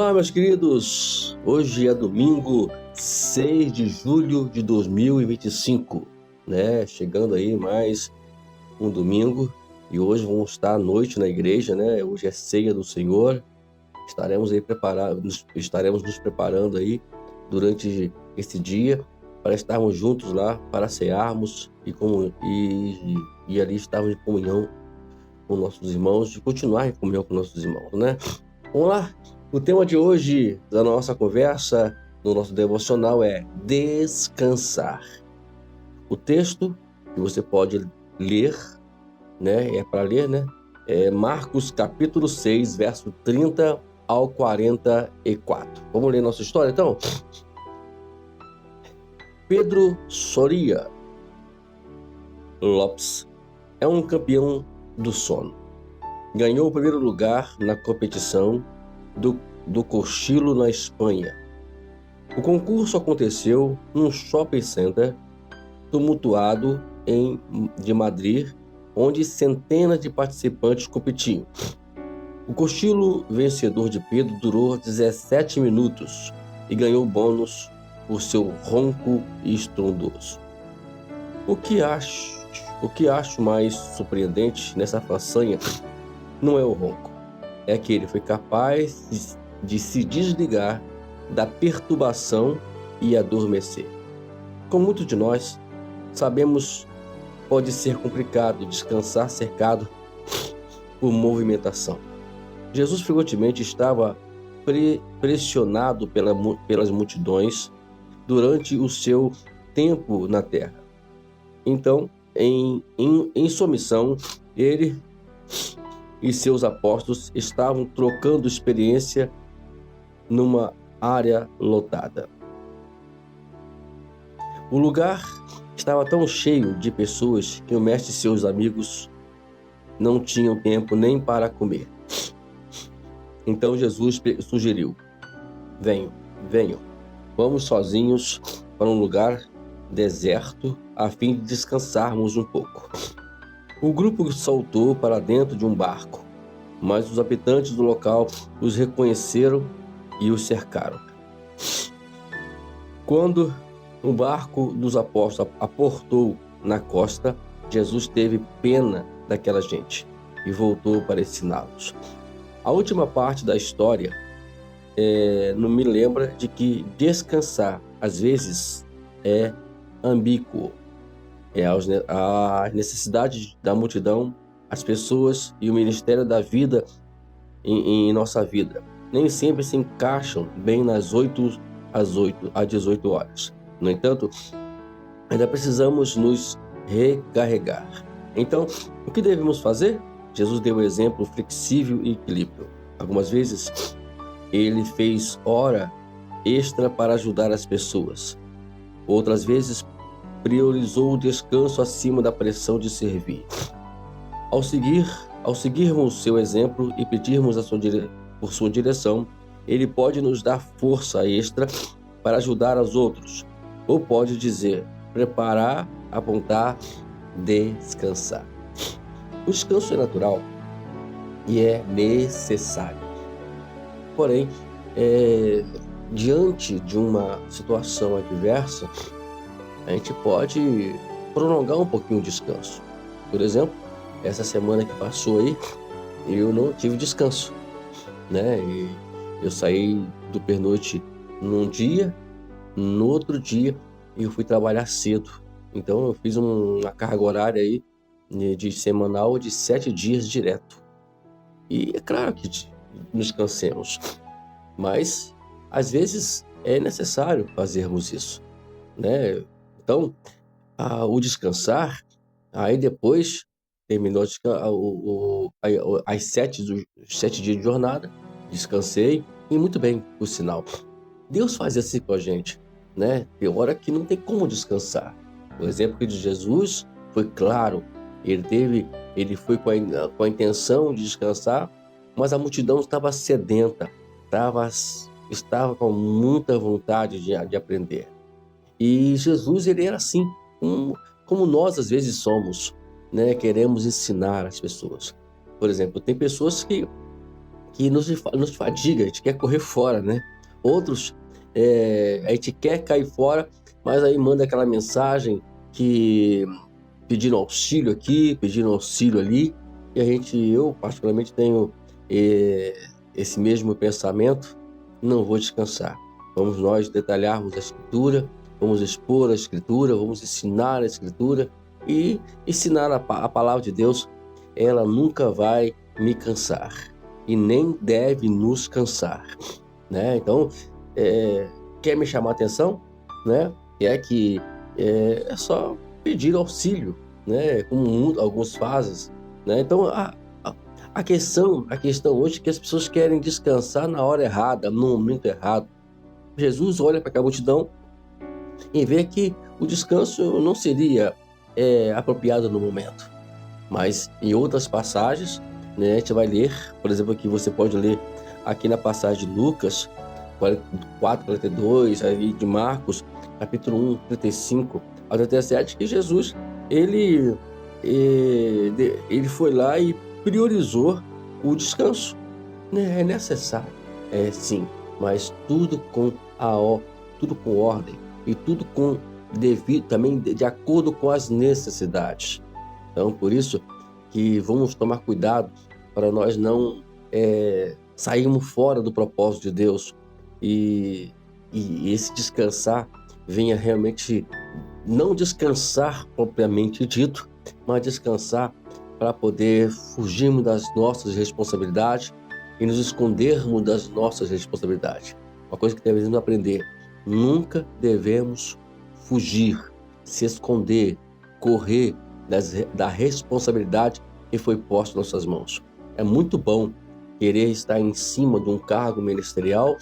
Olá, meus queridos! Hoje é domingo, 6 de julho de 2025, né? Chegando aí mais um domingo e hoje vamos estar à noite na igreja, né? Hoje é ceia do Senhor. Estaremos nos preparando aí durante esse dia para estarmos juntos lá, para cearmos e ali estarmos em comunhão com nossos irmãos, de continuar em comunhão com nossos irmãos, né? Vamos lá? O tema de hoje da nossa conversa, no nosso devocional, é descansar. O texto que você pode ler, né? É para ler, né? É Marcos capítulo 6, verso 30 ao 44. Vamos ler nossa história, então? Pedro Soria Lopes é um campeão do sono. Ganhou o primeiro lugar na competição do cochilo na Espanha. O concurso aconteceu num shopping center tumultuado de Madrid, onde centenas de participantes competiam. O cochilo vencedor de Pedro durou 17 minutos e ganhou bônus por seu ronco e estrondoso. O que acho mais surpreendente nessa façanha não é o ronco, é que ele foi capaz de se desligar da perturbação e adormecer. Como muitos de nós sabemos, pode ser complicado descansar cercado por movimentação. Jesus frequentemente estava pressionado pelas multidões durante o seu tempo na terra. Então, em sua missão, ele e seus apóstolos estavam trocando experiência numa área lotada. O lugar estava tão cheio de pessoas que o mestre e seus amigos não tinham tempo nem para comer. Então Jesus sugeriu: venham, vamos sozinhos para um lugar deserto a fim de descansarmos um pouco. O grupo saltou para dentro de um barco, mas os habitantes do local os reconheceram e os cercaram. Quando o barco dos apóstolos aportou na costa, Jesus teve pena daquela gente e voltou para ensiná-los. A última parte da história não me lembra de que descansar, às vezes, é ambíguo. A necessidade da multidão, as pessoas e o ministério da vida em nossa vida nem sempre se encaixam bem nas 8 às 18 horas. No entanto, ainda precisamos nos recarregar. Então, o que devemos fazer? Jesus deu um exemplo flexível e equilíbrio. Algumas vezes, ele fez hora extra para ajudar as pessoas. Outras vezes, priorizou o descanso acima da pressão de servir. Ao seguirmos seu exemplo e pedirmos por sua direção, ele pode nos dar força extra para ajudar os outros, ou pode dizer, preparar, apontar, descansar. O descanso é natural e é necessário. Porém, diante de uma situação adversa, a gente pode prolongar um pouquinho o descanso. Por exemplo, essa semana que passou aí, eu não tive descanso, né? E eu saí do pernoite num dia, no outro dia eu fui trabalhar cedo. Então eu fiz uma carga horária aí de semanal de 7 dias direto. E é claro que nos cansemos, mas às vezes é necessário fazermos isso, né? Então, o descansar, aí depois terminou as 7 dias de jornada, descansei e muito bem, por sinal. Deus faz assim com a gente, né? Tem hora que não tem como descansar. O exemplo de Jesus foi claro. Ele foi com a intenção de descansar, mas a multidão estava sedenta, estava com muita vontade de aprender. E Jesus, ele era assim, como nós às vezes somos, né? Queremos ensinar as pessoas. Por exemplo, tem pessoas que que nos fadiga, a gente quer correr fora, né? Outros, a gente quer cair fora, mas aí manda aquela mensagem que pedindo auxílio aqui, pedindo auxílio ali, e eu particularmente tenho esse mesmo pensamento: não vou descansar. Vamos nós detalharmos a Escritura, vamos expor a Escritura, vamos ensinar a Escritura, e ensinar a palavra de Deus. Ela nunca vai me cansar e nem deve nos cansar, né? Então, quer me chamar a atenção, né? É só pedir auxílio, né? Como alguns fazem, né? Então, a questão hoje é que as pessoas querem descansar na hora errada, no momento errado. Jesus olha para aquela multidão e vê que o descanso não seria apropriado no momento. Mas em outras passagens, né, a gente vai ler, por exemplo, aqui você pode ler aqui na passagem de Lucas 4:42, aí de Marcos, capítulo 1, 35 ao 37, que Jesus, ele foi lá e priorizou o descanso. É necessário, sim, mas tudo com ordem e tudo com devido, também de acordo com as necessidades. Então, por isso que vamos tomar cuidado para nós não sairmos fora do propósito de Deus e esse descansar venha realmente não descansar propriamente dito, mas descansar para poder fugirmos das nossas responsabilidades e nos escondermos das nossas responsabilidades. Uma coisa que devemos aprender: nunca devemos fugir, se esconder, correr da responsabilidade que foi posta em nossas mãos. É muito bom querer estar em cima de um cargo ministerial,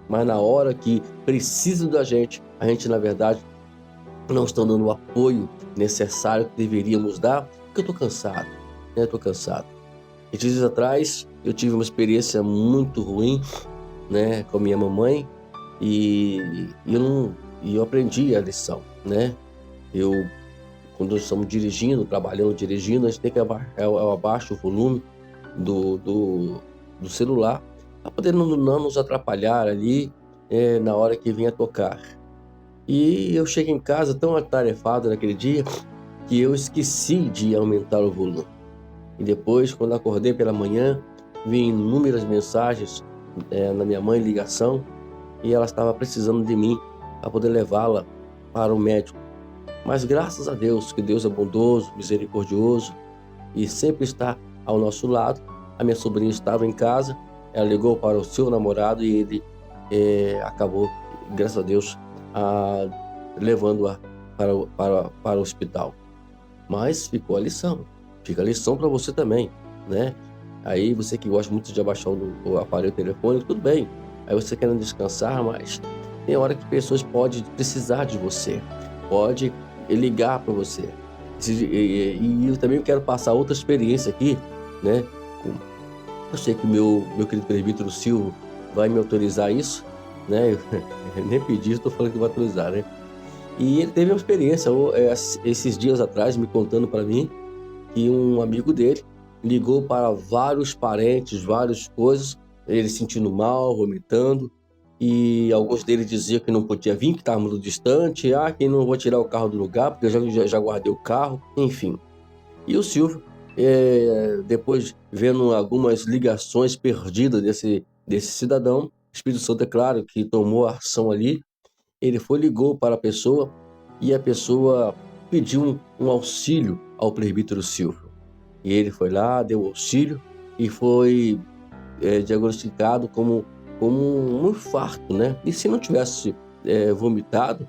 mas na hora que precisa da gente, a gente, na verdade, não está dando o apoio necessário que deveríamos dar, porque eu estou cansado, né? Estou cansado. E dias atrás, eu tive uma experiência muito ruim, né, com a minha mamãe, e eu aprendi a lição, né? Quando nós estamos dirigindo, a gente tem que abaixar o volume do celular para poder não nos atrapalhar ali na hora que vinha tocar. E eu cheguei em casa tão atarefado naquele dia que eu esqueci de aumentar o volume. E depois, quando acordei pela manhã, vi inúmeras mensagens na minha mãe, ligação, e ela estava precisando de mim para poder levá-la para o médico. Mas graças a Deus, que Deus é bondoso, misericordioso e sempre está ao nosso lado. A minha sobrinha estava em casa, ela ligou para o seu namorado e ele acabou, graças a Deus, levando-a para o hospital. Mas ficou a lição, fica a lição para você também, né? Aí você que gosta muito de abaixar o aparelho telefônico, tudo bem. Aí você querendo descansar, mas tem hora que pessoas podem precisar de você, pode ligar para você. E eu também quero passar outra experiência aqui, né? Eu sei que meu querido presbítero Silvio vai me autorizar isso, né? Eu nem pedi, estou falando que vai autorizar, né? E ele teve uma experiência esses dias atrás, me contando para mim que um amigo dele ligou para vários parentes, várias coisas, ele sentindo mal, vomitando, e alguns deles diziam que não podia vir, que estava muito distante, que não vou tirar o carro do lugar, porque eu já guardei o carro, enfim. E o Silvio, depois vendo algumas ligações perdidas desse cidadão, o Espírito Santo, é claro, que tomou a ação ali, ele ligou para a pessoa, e a pessoa pediu um auxílio ao presbítero Silvio. E ele foi lá, deu auxílio, e foi diagnosticado como um infarto, né? E se não tivesse vomitado,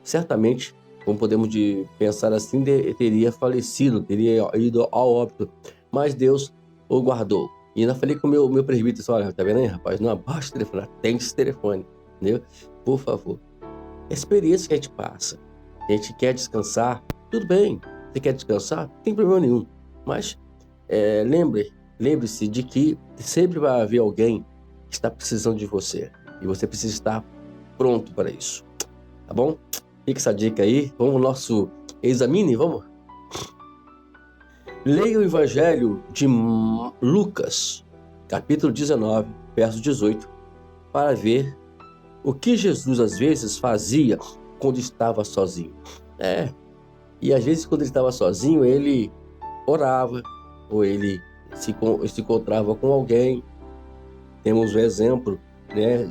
certamente, como podemos pensar assim, teria falecido, teria ido ao óbito. Mas Deus o guardou. E ainda falei com o meu presbítero, disse: olha, tá vendo aí, rapaz? Não abaixa o telefone, atende esse telefone, entendeu? Por favor. A experiência que a gente passa, a gente quer descansar, tudo bem. Você quer descansar? Não tem problema nenhum. Mas lembre-se de que sempre vai haver alguém que está precisando de você. E você precisa estar pronto para isso. Tá bom? Fica essa dica aí. Vamos ao nosso examine, vamos? Leia o Evangelho de Lucas, capítulo 19, verso 18, para ver o que Jesus às vezes fazia quando estava sozinho. E às vezes quando ele estava sozinho, ele orava, ou ele se encontrava com alguém. Temos o exemplo, né,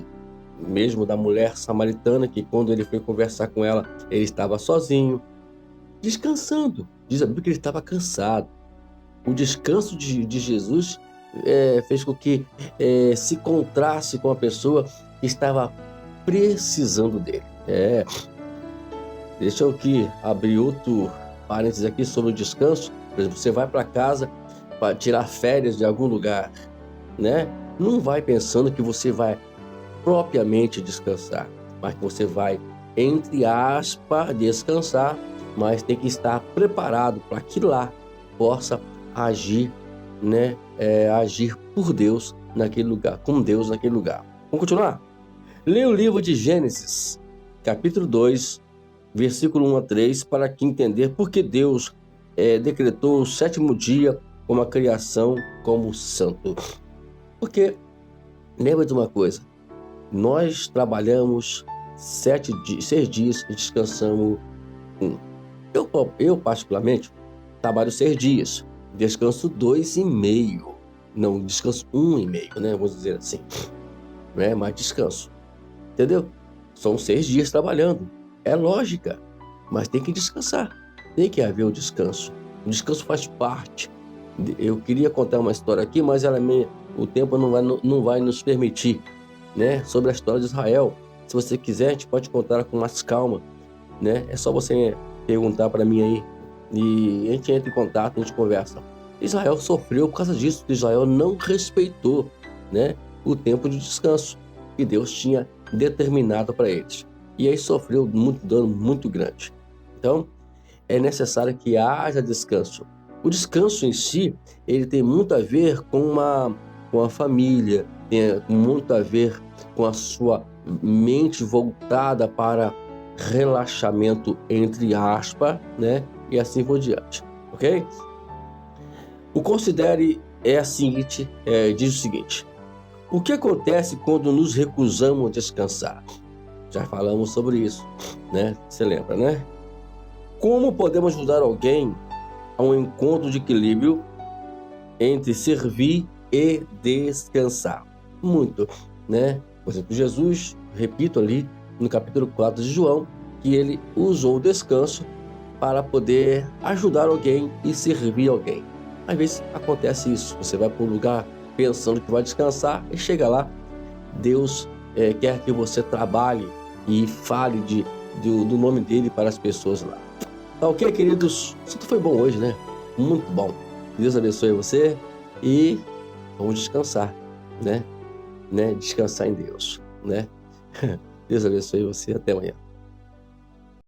mesmo da mulher samaritana, que quando ele foi conversar com ela, ele estava sozinho, descansando. Diz a Bíblia que ele estava cansado. O descanso de Jesus fez com que se encontrasse com a pessoa que estava precisando dele. Deixa eu aqui abrir outro parênteses aqui sobre o descanso. Por exemplo, você vai para casa para tirar férias de algum lugar, né? Não vai pensando que você vai propriamente descansar, mas que você vai, entre aspas, descansar, mas tem que estar preparado para que lá possa agir, né? Agir por Deus naquele lugar, com Deus naquele lugar. Vamos continuar? Leia o livro de Gênesis, capítulo 2, versículo 1 a 3, para que entender por que Deus decretou o sétimo dia como a criação como santo. Porque, lembra de uma coisa, nós trabalhamos 6 dias e descansamos 1. Eu particularmente, trabalho 6 dias, descanso 2,5. Não, descanso 1,5, né? Vamos dizer assim. Né? Mas descanso. Entendeu? São 6 dias trabalhando. É lógica, mas tem que descansar. Tem que haver o descanso. O descanso faz parte. Eu queria contar uma história aqui, mas o tempo não vai nos permitir, né? Sobre a história de Israel. Se você quiser, a gente pode contar com mais calma, né? É só você perguntar para mim aí e a gente entra em contato, a gente conversa. Israel sofreu por causa disso. Israel não respeitou, né, o tempo de descanso que Deus tinha determinado para eles. E aí sofreu muito dano muito grande. Então, é necessário que haja descanso. O descanso em si, ele tem muito a ver com a família, tem muito a ver com a sua mente voltada para relaxamento, entre aspas, né? E assim por diante, ok? O considere diz o seguinte: o que acontece quando nos recusamos a descansar? Já falamos sobre isso, né? Você lembra, né? Como podemos ajudar alguém a um encontro de equilíbrio entre servir e descansar? Muito, né? Por exemplo, Jesus, repito ali no capítulo 4 de João, que ele usou o descanso para poder ajudar alguém e servir alguém. Às vezes acontece isso, você vai para um lugar pensando que vai descansar e chega lá, Deus quer que você trabalhe e fale do nome dele para as pessoas lá. Tá ok, queridos? Isso foi bom hoje, né? Muito bom. Deus abençoe você e vamos descansar, né? Descansar em Deus, né? Deus abençoe você. Até amanhã.